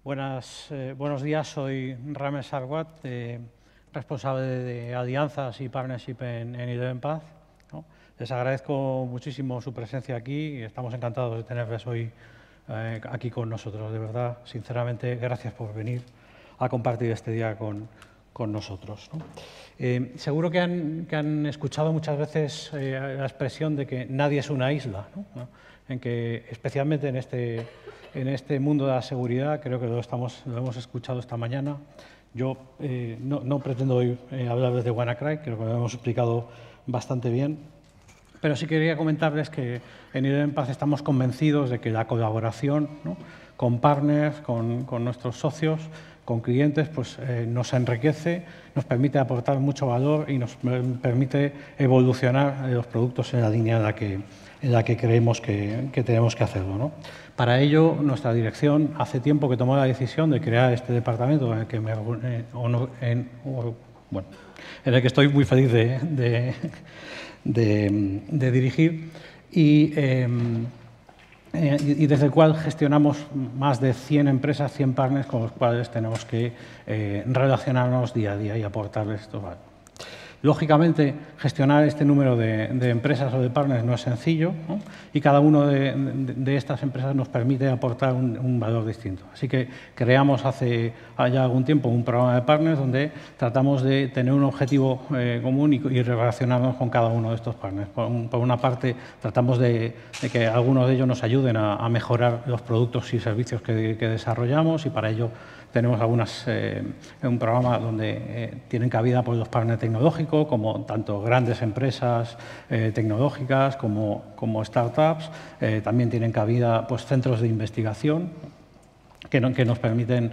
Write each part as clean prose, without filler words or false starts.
Buenos días, soy Rames Sarwat, responsable de Alianzas y Partnership en ElevenPaths, ¿no? Les agradezco muchísimo su presencia aquí y estamos encantados de tenerles hoy aquí con nosotros. De verdad, sinceramente, gracias por venir a compartir este día con nosotros, ¿no? Seguro que han escuchado muchas veces la expresión de que nadie es una isla, ¿no? En que, especialmente en este mundo de la seguridad, creo que lo hemos escuchado esta mañana. Yo no pretendo hoy hablar desde WannaCry, creo que lo hemos explicado bastante bien, pero sí quería comentarles que en ElevenPaths estamos convencidos de que la colaboración, ¿no?, con partners, con nuestros socios, con clientes, pues nos enriquece, nos permite aportar mucho valor y nos permite evolucionar los productos en la línea en la que creemos que tenemos que hacerlo, ¿no? Para ello, nuestra dirección hace tiempo que tomó la decisión de crear este departamento en el que estoy muy feliz de dirigir y desde el cual gestionamos más de 100 empresas, 100 partners con los cuales tenemos que relacionarnos día a día y aportarles esto. Lógicamente, gestionar este número de empresas o de partners no es sencillo, ¿no? Y cada una de estas empresas nos permite aportar un valor distinto. Así que creamos hace ya algún tiempo un programa de partners donde tratamos de tener un objetivo común y relacionarnos con cada uno de estos partners. Por una parte, tratamos de que algunos de ellos nos ayuden a mejorar los productos y servicios que desarrollamos, y para ello tenemos un programa donde tienen cabida pues, los partners tecnológicos, como tanto grandes empresas tecnológicas como startups. También tienen cabida pues, centros de investigación que nos permiten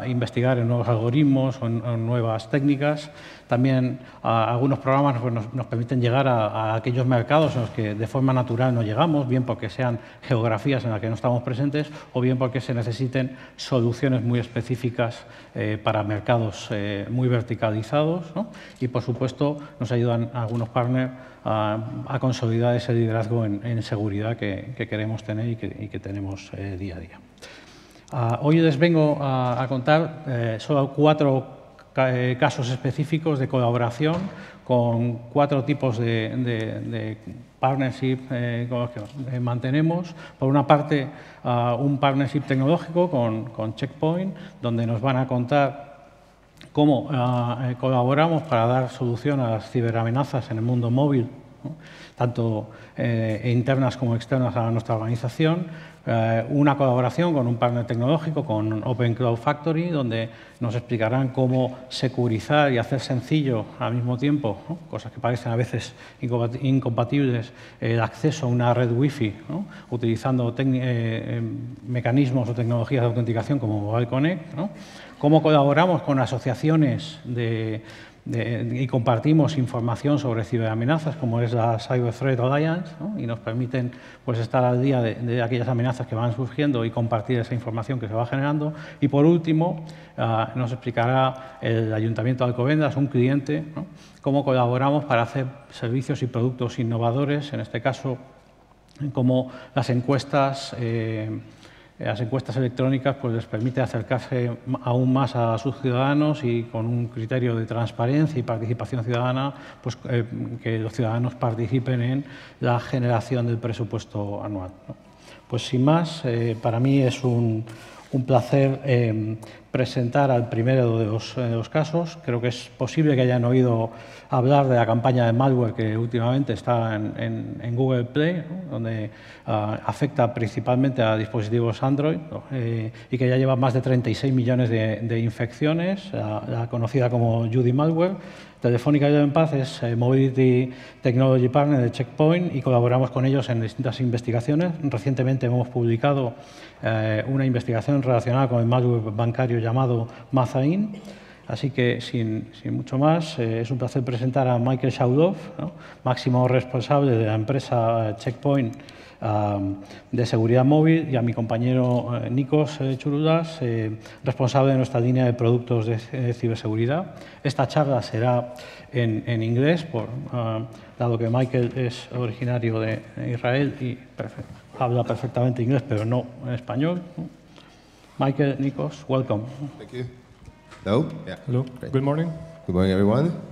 investigar en nuevos algoritmos o en nuevas técnicas. También algunos programas pues, nos permiten llegar a aquellos mercados en los que de forma natural no llegamos, bien porque sean geografías en las que no estamos presentes o bien porque se necesiten soluciones muy específicas para mercados muy verticalizados, ¿no? Y, por supuesto, nos ayudan algunos partners a consolidar ese liderazgo en seguridad que queremos tener y que tenemos día a día. Hoy les vengo a contar solo 4 casos específicos de colaboración con 4 tipos de partnership con los que mantenemos. Por una parte, un partnership tecnológico con Checkpoint, donde nos van a contar cómo colaboramos para dar solución a las ciberamenazas en el mundo móvil, ¿no?, tanto internas como externas a nuestra organización. Una colaboración con un partner tecnológico, con Open Cloud Factory, donde nos explicarán cómo securizar y hacer sencillo al mismo tiempo, ¿no?, cosas que parecen a veces incompatibles, el acceso a una red Wi-Fi, ¿no?, utilizando mecanismos o tecnologías de autenticación como Mobile Connect, ¿no?, cómo colaboramos con asociaciones y compartimos información sobre ciberamenazas, como es la Cyber Threat Alliance, ¿no?, y nos permiten pues, estar al día de aquellas amenazas que van surgiendo y compartir esa información que se va generando. Y, por último, nos explicará el Ayuntamiento de Alcobendas, un cliente, ¿no?, cómo colaboramos para hacer servicios y productos innovadores, en este caso, como las encuestas electrónicas pues, les permite acercarse aún más a sus ciudadanos y con un criterio de transparencia y participación ciudadana, pues, que los ciudadanos participen en la generación del presupuesto anual, ¿no? Pues sin más, para mí es un placer presentar al primero de los casos. Creo que es posible que hayan oído hablar de la campaña de malware que últimamente está en Google Play, ¿no?, donde afecta principalmente a dispositivos Android, ¿no?, y que ya lleva más de 36 millones de infecciones, la conocida como Judy Malware. Telefónica ElevenPaths es Mobility Technology Partner de Checkpoint y colaboramos con ellos en distintas investigaciones. Recientemente hemos publicado una investigación relacionada con el malware bancario llamado Mazain. Así que, sin mucho más, es un placer presentar a Michael Shaulov, ¿no?, máximo responsable de la empresa Checkpoint de seguridad móvil, y a mi compañero Nikos Churudas, responsable de nuestra línea de productos de ciberseguridad. Esta charla será en inglés, dado que Michael es originario de Israel y habla perfectamente inglés, pero no en español, ¿no? Michael, Nikos, welcome. Thank you. Hello? Yeah. Hello. Great. Good morning. Good morning, everyone.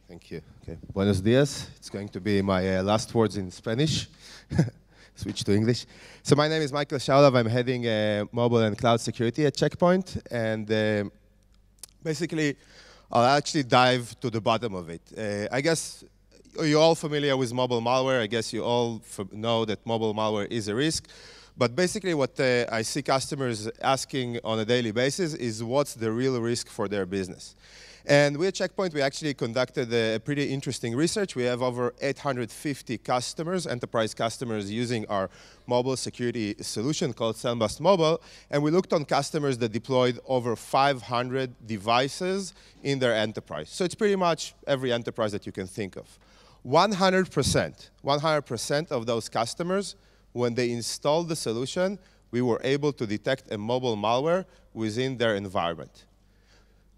Thank you. Okay. Buenos dias. It's going to be my last words in Spanish. Switch to English. So my name is Michael Shaulav. I'm heading mobile and cloud security at Checkpoint. And basically, I'll actually dive to the bottom of it. I guess you're all familiar with mobile malware. I guess you all know that mobile malware is a risk. But basically what I see customers asking on a daily basis is what's the real risk for their business. And we at Checkpoint, we actually conducted a pretty interesting research. We have over 850 customers, enterprise customers, using our mobile security solution called SandBlast Mobile. And we looked on customers that deployed over 500 devices in their enterprise. So it's pretty much every enterprise that you can think of. 100% of those customers, when they installed the solution, we were able to detect a mobile malware within their environment.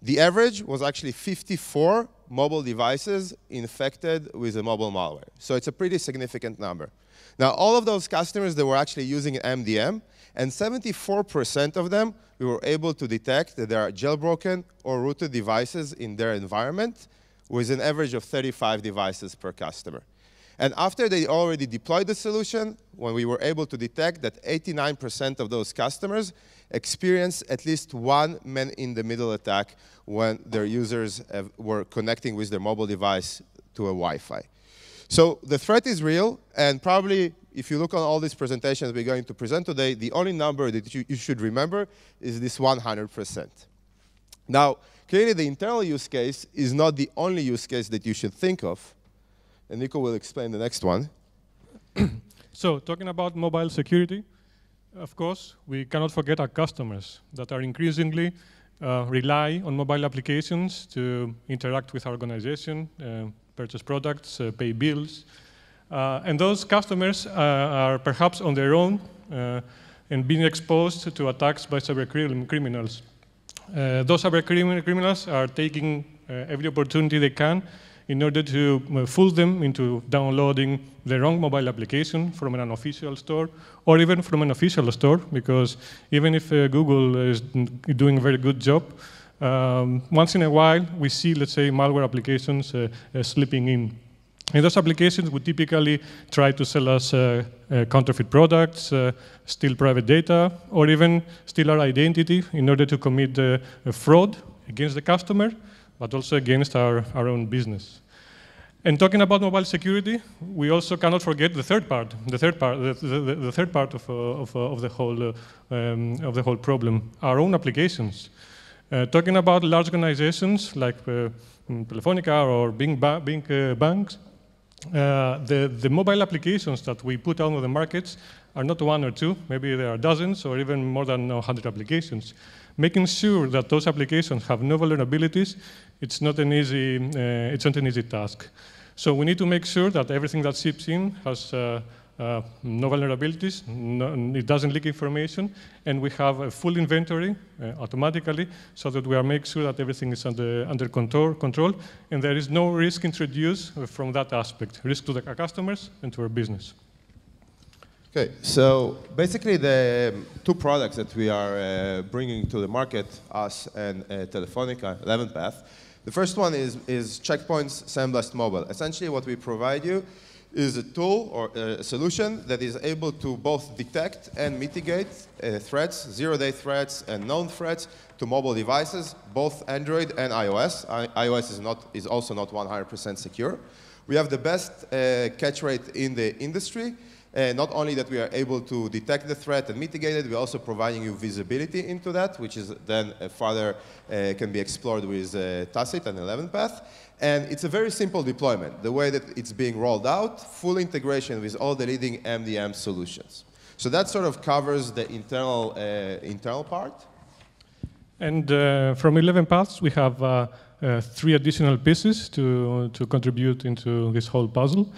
The average was actually 54 mobile devices infected with a mobile malware. So it's a pretty significant number. Now, all of those customers, they were actually using MDM, and 74% of them, we were able to detect that there are jailbroken or rooted devices in their environment with an average of 35 devices per customer. And after they already deployed the solution, when we were able to detect that 89% of those customers experienced at least one man-in-the-middle attack when their users were connecting with their mobile device to a Wi-Fi. So the threat is real, and probably if you look on all these presentations we're going to present today, the only number that you should remember is this 100%. Now, clearly the internal use case is not the only use case that you should think of. And Nico will explain the next one. So, talking about mobile security, of course, we cannot forget our customers that are increasingly rely on mobile applications to interact with our organization, purchase products, pay bills. And those customers are perhaps on their own and being exposed to attacks by cybercriminals. Those cybercriminals are taking every opportunity they can in order to fool them into downloading the wrong mobile application from an unofficial store, or even from an official store, because even if Google is doing a very good job, once in a while we see, let's say, malware applications slipping in. And those applications would typically try to sell us counterfeit products, steal private data, or even steal our identity in order to commit a fraud against the customer, but also against our own business. And talking about mobile security, we also cannot forget the third part, the third part of the whole problem, our own applications. Talking about large organizations like Telefonica or big banks, the mobile applications that we put out on the markets are not one or two, maybe there are dozens or even more than 100 applications. Making sure that those applications have no vulnerabilities, it's not an easy task. So we need to make sure that everything that ships in has no vulnerabilities, it doesn't leak information, and we have a full inventory automatically so that we are making sure that everything is under control, and there is no risk introduced from that aspect, risk to the customers and to our business. Okay, so basically the two products that we are bringing to the market, us and Telefonica, ElevenPaths, the first one is Checkpoint's SandBlast Mobile. Essentially what we provide you is a tool or a solution that is able to both detect and mitigate threats, zero-day threats and known threats to mobile devices, both Android and iOS. iOS is also not 100% secure. We have the best catch rate in the industry. Not only that we are able to detect the threat and mitigate it, we're also providing you visibility into that, which is then further can be explored with Tacit and ElevenPaths. And it's a very simple deployment. The way that it's being rolled out, full integration with all the leading MDM solutions. So that sort of covers the internal part. And from ElevenPaths, we have 3 additional pieces to contribute into this whole puzzle.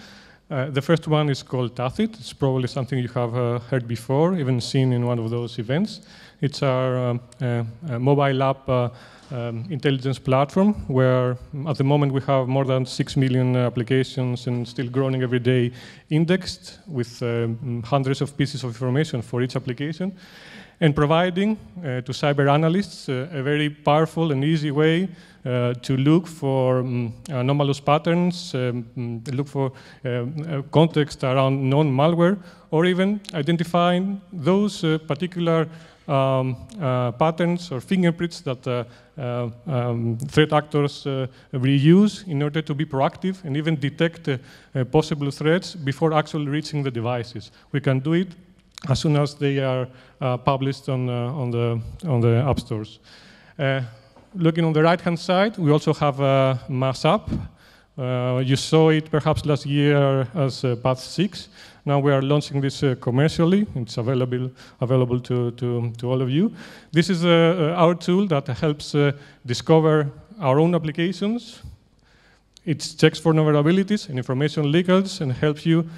The first one is called Tacit. It's probably something you have heard before, even seen in one of those events. It's our mobile app intelligence platform, where at the moment we have more than 6 million applications and still growing every day, indexed with hundreds of pieces of information for each application. and providing to cyber analysts a very powerful and easy way to look for anomalous patterns, look for context around known malware, or even identifying those particular patterns or fingerprints that threat actors reuse in order to be proactive and even detect possible threats before actually reaching the devices. We can do it as soon as they are published on the app stores. Looking on the right-hand side, we also have a Mass app. You saw it perhaps last year as Path 6. Now we are launching this commercially. It's available to all of you. This is our tool that helps discover our own applications. It checks for vulnerabilities and information leakage and helps you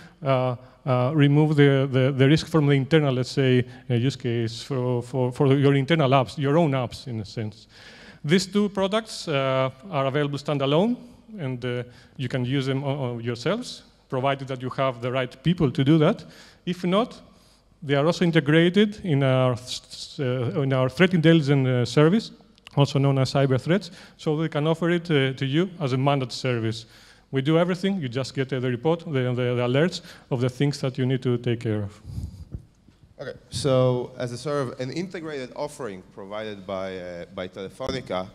remove the risk from the internal, let's say, use case for your internal apps, your own apps in a sense. These two products are available standalone, and you can use them yourselves, provided that you have the right people to do that. If not, they are also integrated in our threat intelligence service, also known as cyber threats, so we can offer it to you as a managed service. We do everything. You just get the report, the alerts of the things that you need to take care of. Okay, so as a sort of an integrated offering provided by Telefonica,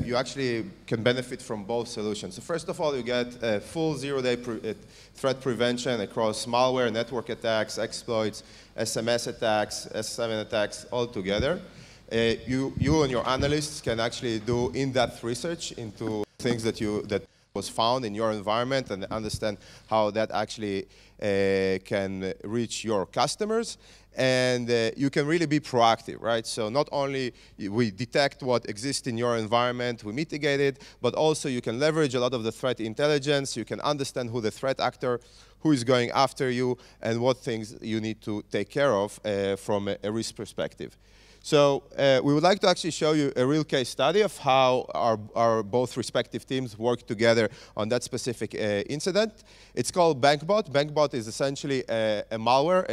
you actually can benefit from both solutions. So first of all, you get full zero-day threat prevention across malware, network attacks, exploits, SMS attacks, S7 attacks, all together. You and your analysts can actually do in-depth research into things that was found in your environment and understand how that actually can reach your customers. And you can really be proactive, right? So not only we detect what exists in your environment, we mitigate it, but also you can leverage a lot of the threat intelligence. You can understand who the threat actor, who is going after you, and what things you need to take care of from a risk perspective. So we would like to actually show you a real case study of how our both respective teams work together on that specific incident. It's called BankBot. BankBot is essentially a malware,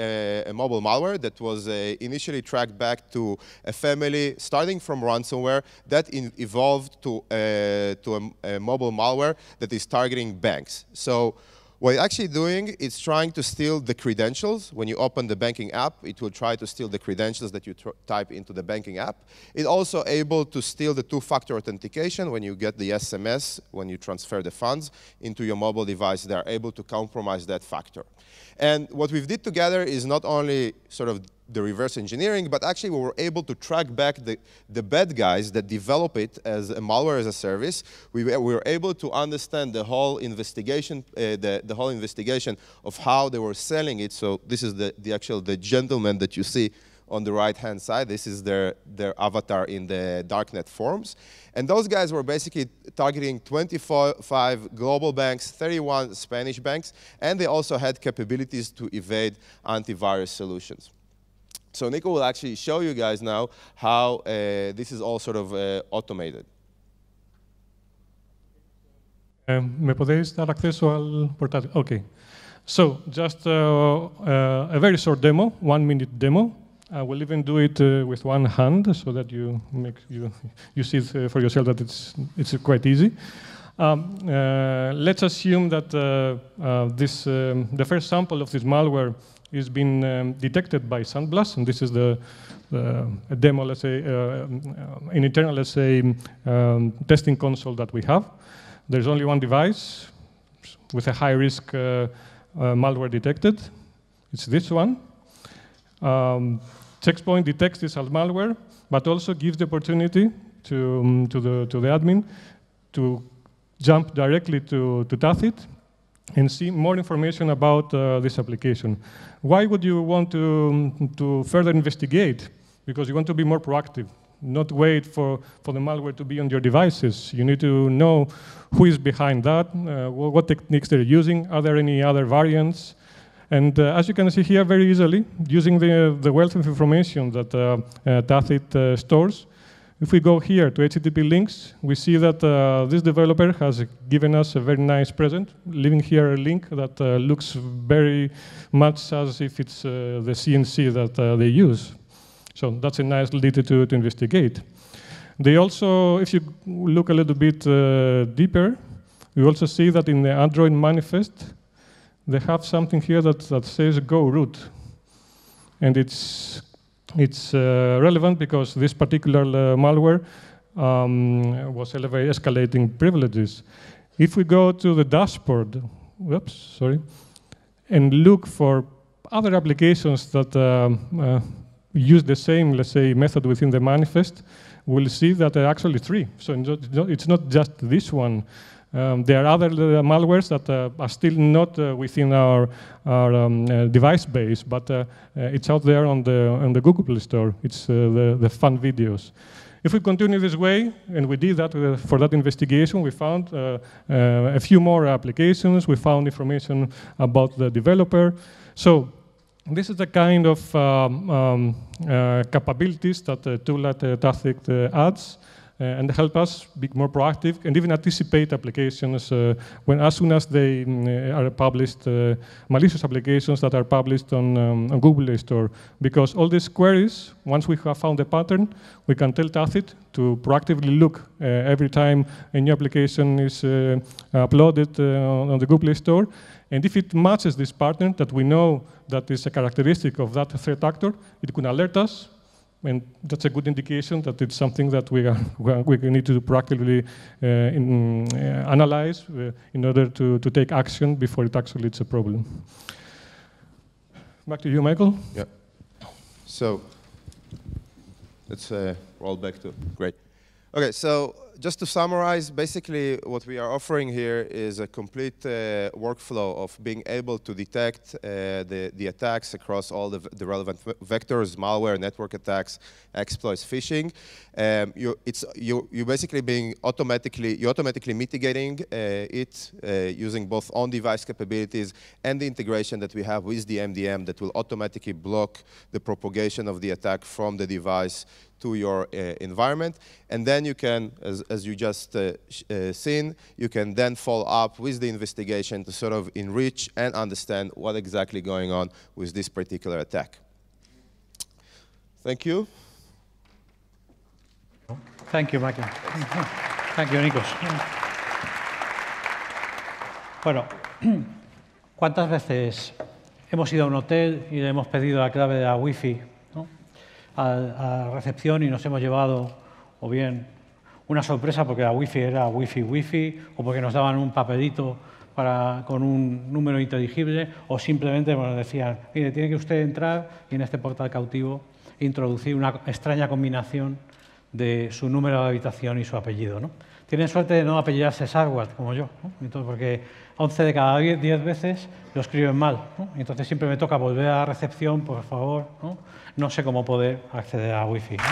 a mobile malware that was initially tracked back to a family starting from ransomware that evolved to a mobile malware that is targeting banks. So what it's actually doing is trying to steal the credentials. When you open the banking app, it will try to steal the credentials that you type into the banking app. It's also able to steal the two-factor authentication when you get the SMS, when you transfer the funds into your mobile device. They are able to compromise that factor. And what we've did together is not only sort of the reverse engineering, but actually we were able to track back the bad guys that develop it as a malware as a service. We were able to understand the whole investigation, the whole investigation of how they were selling it. So this is the gentleman that you see on the right-hand side. This is their avatar in the darknet forums. And those guys were basically targeting 25 global banks, 31 Spanish banks, and they also had capabilities to evade antivirus solutions. So Nico will actually show you guys now how this is all sort of automated. ¿Me podéis dar acceso al portátil? Okay. So just a very short demo, 1-minute demo. I will even do it with one hand so that you see it for yourself that it's quite easy. Let's assume that the first sample of this malware is being detected by SandBlast, and this is a demo, let's say, an internal, let's say, testing console that we have. There's only one device with a high-risk malware detected. It's this one. Checkpoint detects this as malware, but also gives the opportunity to the admin to jump directly to Tacit and see more information about this application. Why would you want to further investigate? Because you want to be more proactive, not wait for the malware to be on your devices. You need to know who is behind that, what techniques they're using, are there any other variants? And as you can see here very easily, using the wealth of information that Tacit stores, if we go here to HTTP links, we see that this developer has given us a very nice present, leaving here a link that looks very much as if it's the CNC that they use. So that's a nice lead to investigate. They also, if you look a little bit deeper, you also see that in the Android manifest, they have something here that says go root. And it's relevant because this particular malware was escalating privileges. If we go to the dashboard, and look for other applications that use the same, let's say, method within the manifest, we'll see that there are actually 3. So it's not just this one. There are other malwares that are still not within our device base, but it's out there on the Google Play Store. It's the fun videos. If we continue this way, and we did that for that investigation, we found a few more applications. We found information about the developer. So this is the kind of capabilities that the tool at Tathic adds and help us be more proactive and even anticipate applications as soon as they are published, malicious applications that are published on Google Play Store. Because all these queries, once we have found a pattern, we can tell Tathic to proactively look every time a new application is uploaded on the Google Play Store. And if it matches this pattern that we know that is a characteristic of that threat actor, it can alert us. And that's a good indication that it's something that we need to proactively analyze in order to take action before it actually is a problem. Back to you, Michael. Yeah. So let's roll back to, great. Okay, so just to summarize, basically what we are offering here is a complete workflow of being able to detect the attacks across all the relevant vectors, malware, network attacks, exploits, phishing. You're basically being automatically mitigating it using both on-device capabilities and the integration that we have with the MDM that will automatically block the propagation of the attack from the device to your environment. And then you can, as you just seen, you can then follow up with the investigation to sort of enrich and understand what exactly going on with this particular attack. Thank you. Thank you, Michael. Thank you, Nikos. Bueno, ¿cuántas veces hemos ido a un hotel y le hemos pedido la clave de la Wi-Fi, ¿no?, a recepción y nos hemos llevado o bien una sorpresa porque la Wi-Fi era Wi-Fi, o porque nos daban un papelito con un número inteligible, o simplemente nos decían, mire, tiene que usted entrar y en este portal cautivo introducir una extraña combinación de su número de habitación y su apellido, ¿no? Tienen suerte de no apellidarse Sarwat, como yo, ¿no? Entonces, porque 11 de cada 10 veces lo escriben mal, ¿no? Entonces siempre me toca volver a la recepción, por favor, ¿no? No sé cómo poder acceder a Wi-Fi, ¿no?